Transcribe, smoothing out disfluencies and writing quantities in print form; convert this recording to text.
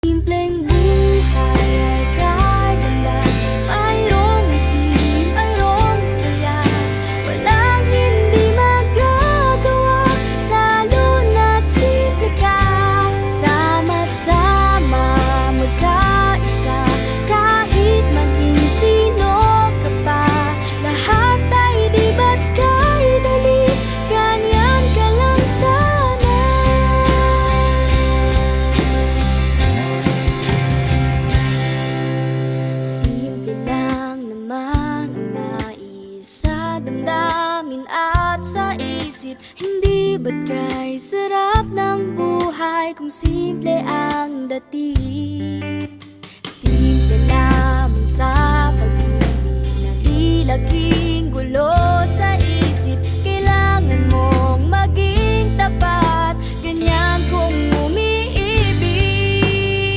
Simpleng buhay ay kahit ganda, mayroong ngiti, mayroong saya. Walang hindi magagawa, lalo na't simple ka. Sama-sama, magkaisa, kahit maging sino ka pa. Lahat ay di ba't kahit dali, ganyan ka lang sana. Simple lang naman ang nais sa damdamin at sa isip. Hindi ba't kay sarap ng buhay kung simple ang dating?